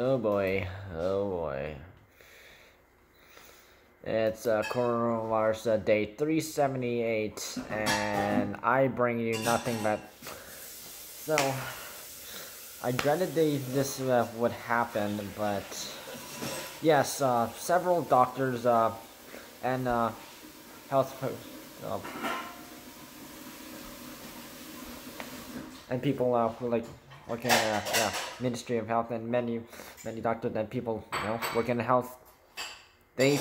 Oh boy, oh boy. It's coronavirus day 378, and I bring you nothing but. So, I dreaded this would happen, but yes, several doctors and health and people who like working in Ministry of Health, and many doctors and people working in health, they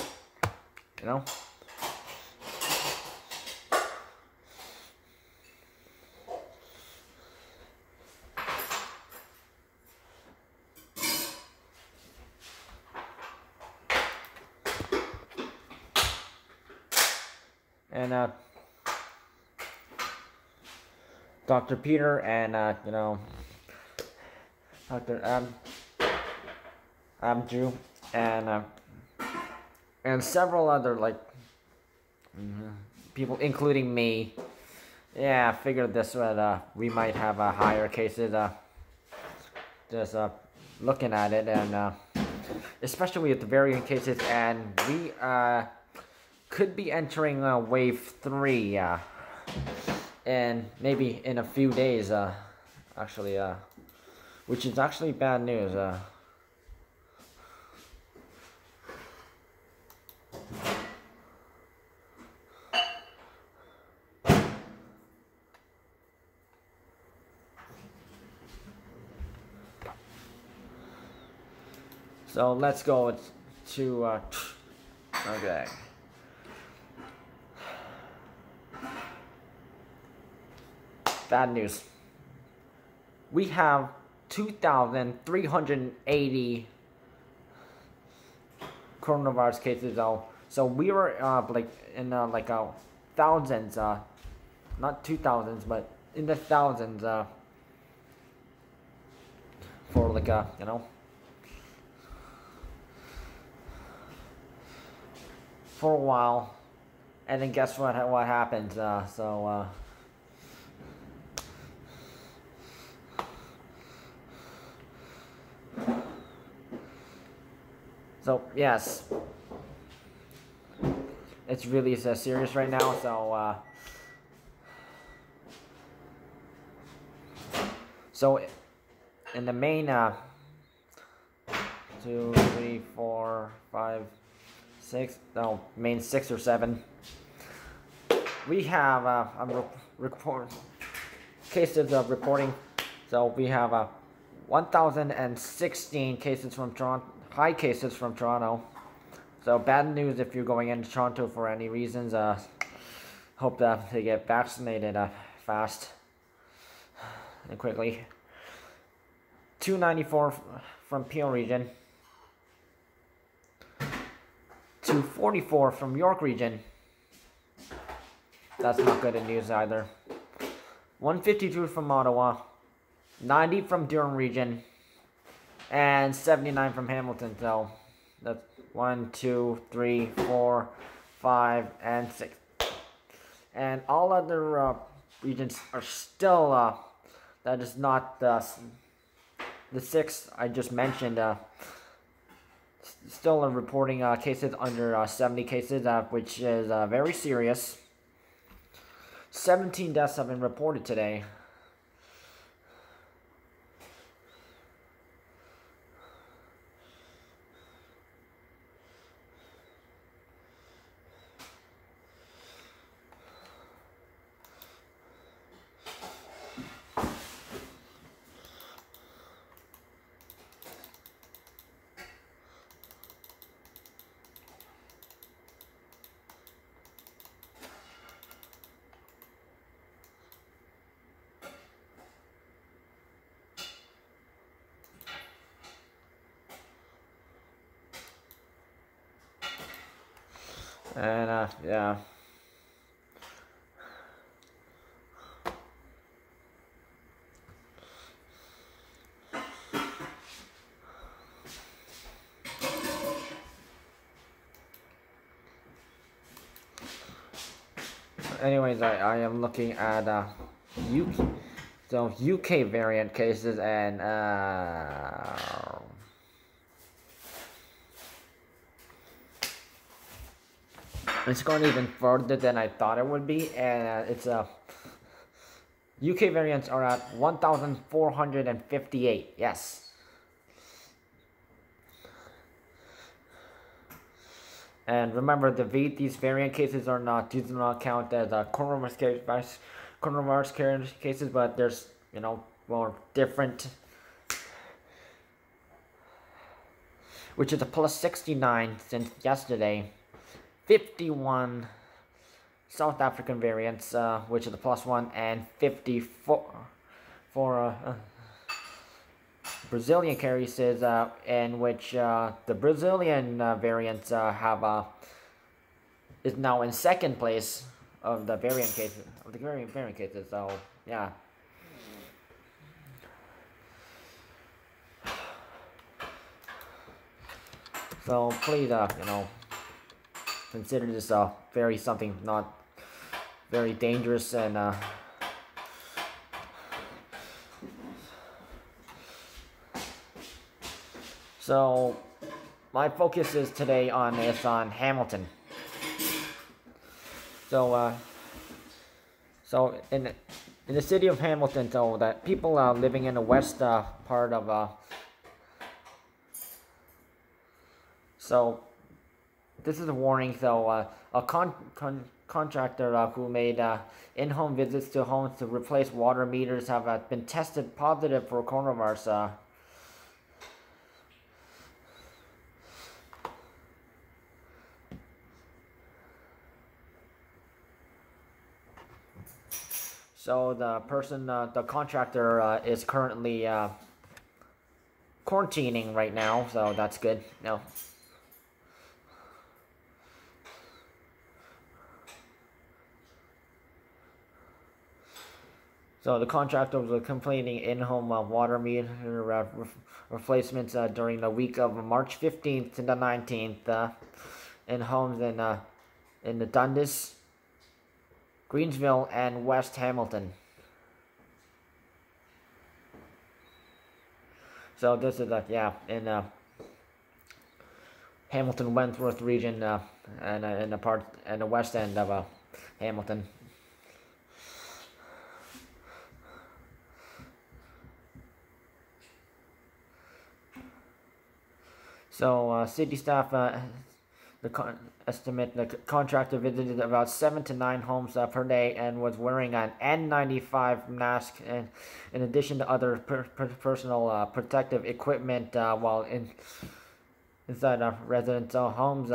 and Dr. Peter and Dr. Drew and several other people, including me. Yeah, I figured this would we might have higher cases. Just looking at it, and especially with the variant cases, and we could be entering wave 3. And maybe in a few days, actually, which is actually bad news. So let's go to okay. Bad news. We have 2,380 coronavirus cases though. So we were in thousands, not 2,000s, but in the thousands for for a while, and then guess what happens? So yes, it's really serious right now. So in the main 2, 3, 4, 5, 6, no, main 6 or 7, we have report cases of reporting. So we have 1,016 cases from Toronto. High cases from Toronto. So bad news if you're going into Toronto for any reasons. Hope that they get vaccinated fast and quickly. 294 from Peel region. 244 from York region. That's not good news either. 152 from Ottawa. 90 from Durham region. And 79 from Hamilton. So that's 1, 2, 3, 4, 5, and 6. And all other regions are still that is not the 6 I just mentioned. Still reporting cases under 70 cases, which is very serious. 17 deaths have been reported today. And yeah. Anyways, I am looking at UK variant cases, and It's going even further than I thought it would be, and it's UK variants are at 1,458. Yes. And remember, these variant cases are not, these do not count as coronavirus cases, but there's, more different, which is a plus 69 since yesterday. 51 South African variants, which is a plus 1, and 54 for Brazilian cases, in which the Brazilian variants is now in second place of the variant cases So yeah. So please, consider this something not very dangerous, and so my focus is today on Hamilton. So in the city of Hamilton, so that people living in the west part of so this is a warning. So a contractor who made in-home visits to homes to replace water meters have been tested positive for coronavirus. So the person, the contractor, is currently quarantining right now, so that's good. No. So the contractor was completing in-home water meter replacements during the week of March 15th to the 19th in homes in the Dundas, Greensville, and West Hamilton. So this is in Hamilton Wentworth region, and in the west end of Hamilton. So city staff estimate the contractor visited about 7 to 9 homes per day and was wearing an N95 mask, and in addition to other personal protective equipment while inside residential homes.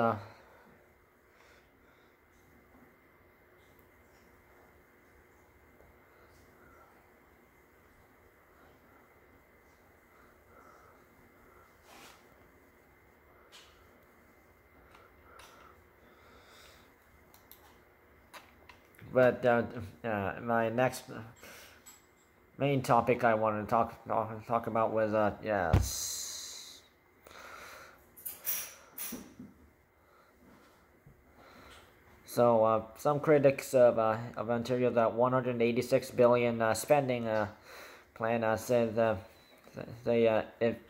But my next main topic I wanted to talk about was yes. So some critics of Ontario's $186 billion spending plan says it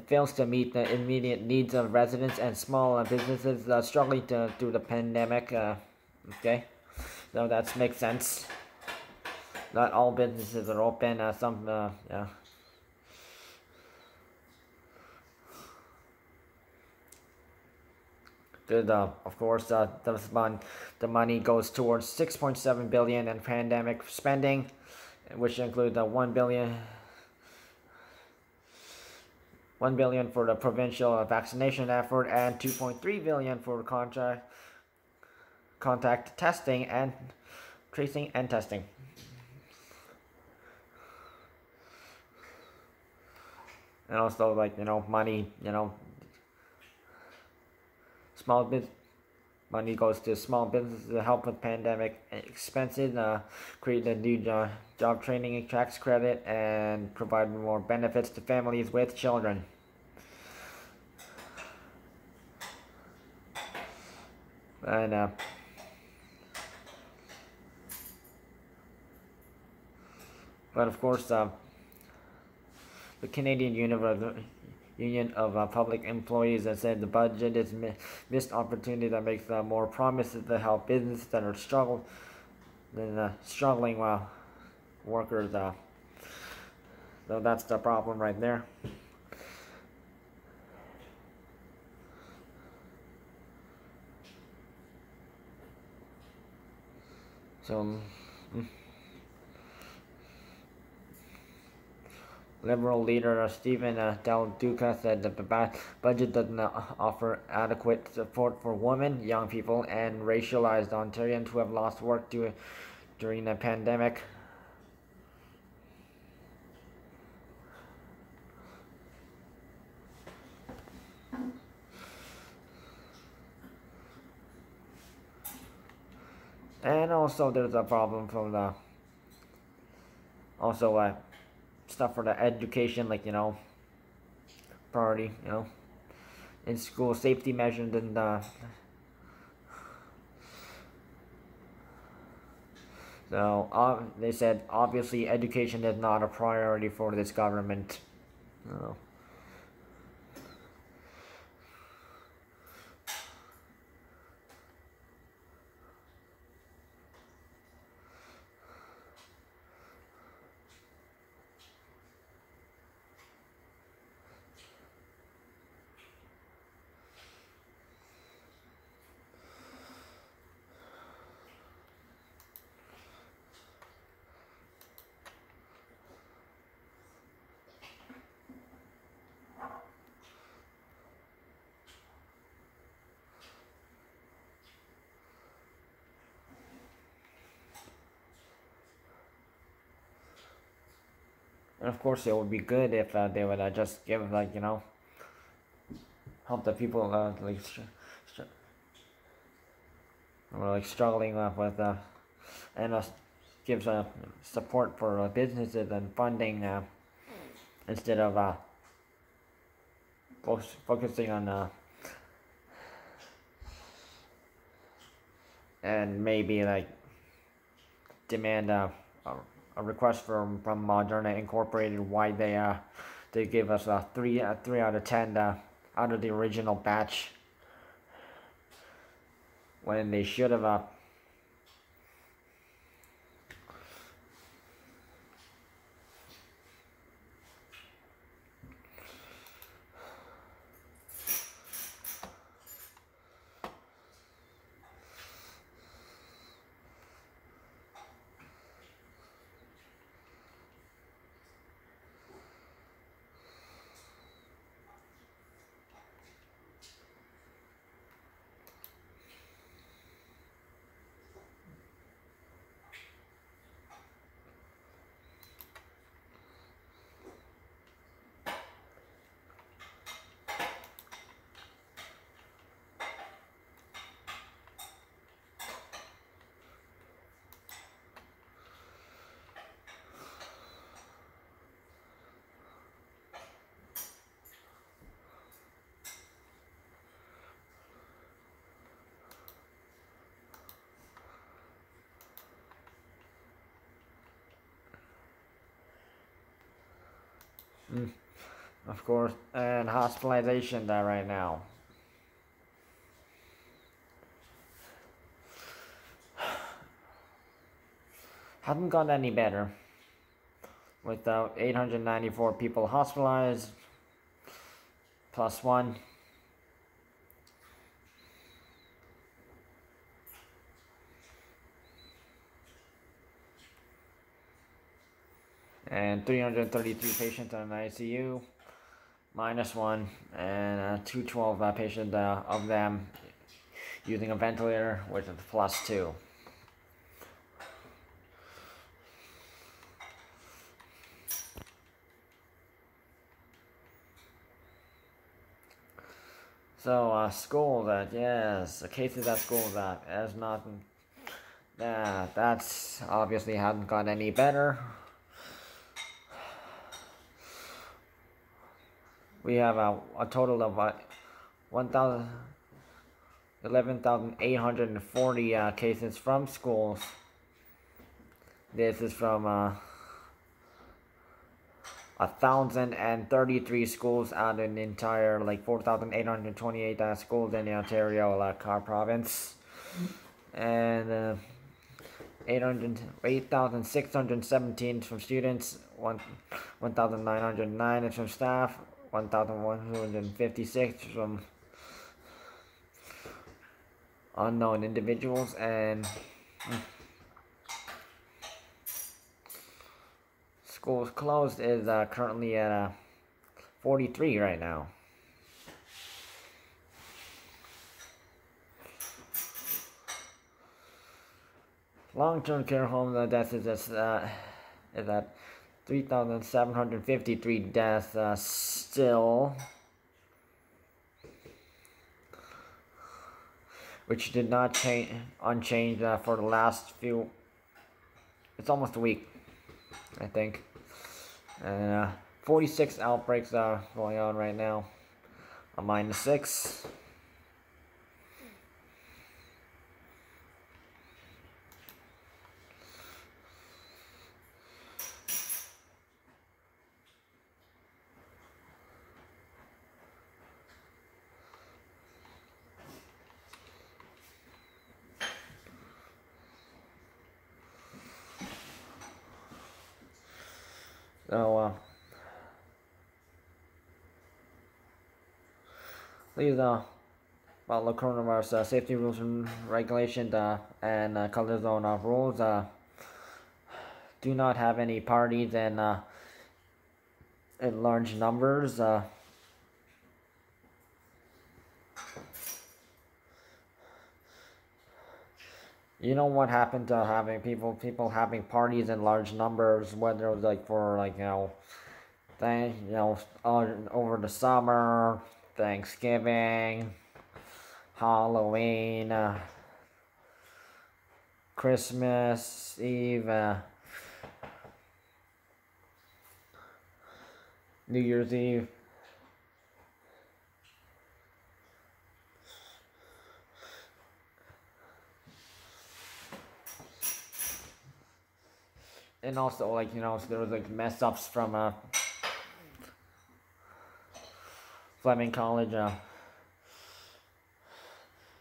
fails to meet the immediate needs of residents and small businesses struggling through the pandemic. Okay. So that makes sense. Not all businesses are open. Some, yeah. Of course, the money goes towards $6.7 billion in pandemic spending, which includes $1 billion for the provincial vaccination effort and $2.3 billion for contact testing and tracing and testing. And also, money, small business money goes to small businesses to help with pandemic expenses, create a new job training and tax credit, and provide more benefits to families with children. And but of course, the Canadian Union of Public Employees that said the budget is missed opportunity that makes more promises to help businesses that are struggling workers. So that's the problem right there. So. Liberal leader Stephen Del Duca said the budget doesn't offer adequate support for women, young people, and racialized Ontarians who have lost work during the pandemic. And also there's a problem from the stuff for the education, like, priority, in school safety measures, and so they said obviously education is not a priority for this government. And of course, it would be good if they would just give, help the people struggling with and gives support for businesses and funding instead of focusing on and maybe demand a request from Moderna Incorporated why they give us a 3 out of 10 out of the original batch when they should have of course, and hospitalization right now. Hasn't gotten any better. With 894 people hospitalized, +1. And 333 patients in ICU, -1, and 212 patients of them using a ventilator, which is +2. So schools yes, the cases at schools has not. That's obviously hasn't got any better. We have a total of 11,840 cases from schools. This is from 1,033 schools out in the entire 4,828 schools in the Ontario province, and 8,617 from students, 1,909 from staff, 1,156 from unknown individuals, and schools closed is currently at 43 right now. Long-term care home deaths is at 3,753 deaths still, which did not change unchanged for the last few. It's almost a week, I think. And 46 outbreaks are going on right now. A -6. So, please follow coronavirus safety rules and regulations and color zone rules. Do not have any parties and in large numbers. You know what happened to having people having parties in large numbers, whether it was for over the summer, Thanksgiving, Halloween, Christmas Eve, New Year's Eve. And also, there was mess ups from Fleming College,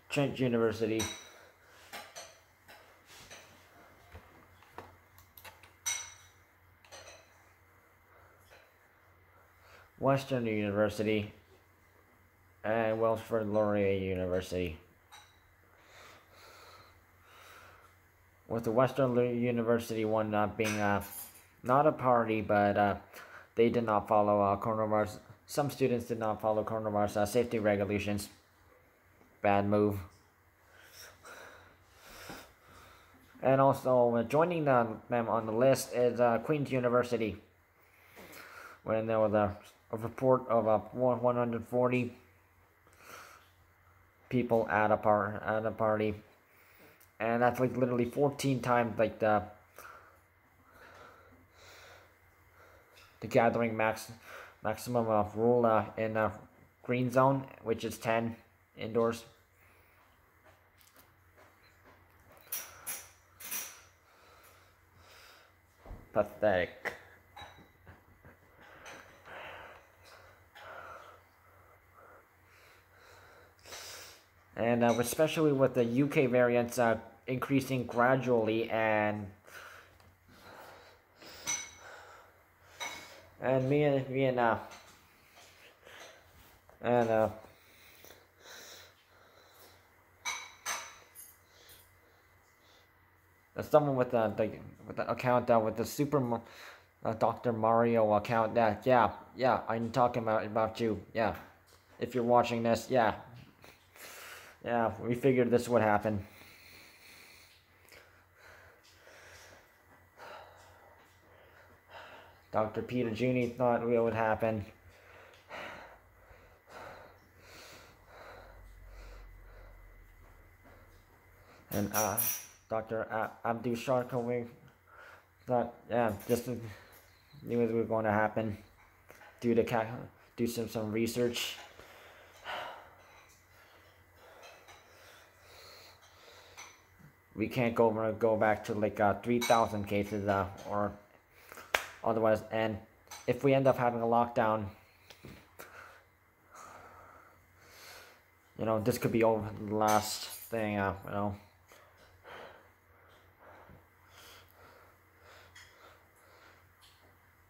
Trent University, Western University, and Welshford Laurier University. With the Western University one not being not a party, but they did not follow coronavirus. Some students did not follow coronavirus safety regulations. Bad move. And also joining them on the list is Queen's University, when there was a report of 140 people at a party. And that's literally 14 times the gathering maximum rule in green zone, which is 10 indoors. Pathetic. And especially with the UK variants increasing gradually, and someone with the account with the Super Dr. Mario account. Yeah, I'm talking about you. Yeah, if you're watching this, yeah, we figured this would happen. Dr. Peter Jr. thought it would happen. And Dr. Abdul Sharkawi thought, just knew it was going to happen. Do some research. We can't go back to 3,000 cases or otherwise, and if we end up having a lockdown, you know, this could be over the last thing, you know.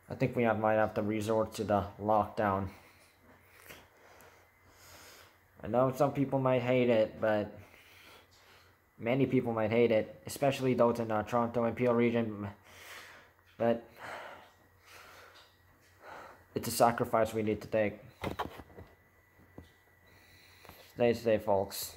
I think we might have to resort to the lockdown. I know some people might hate it, but many people might hate it, especially those in Toronto and Peel region. But it's a sacrifice we need to take. Stay safe, folks.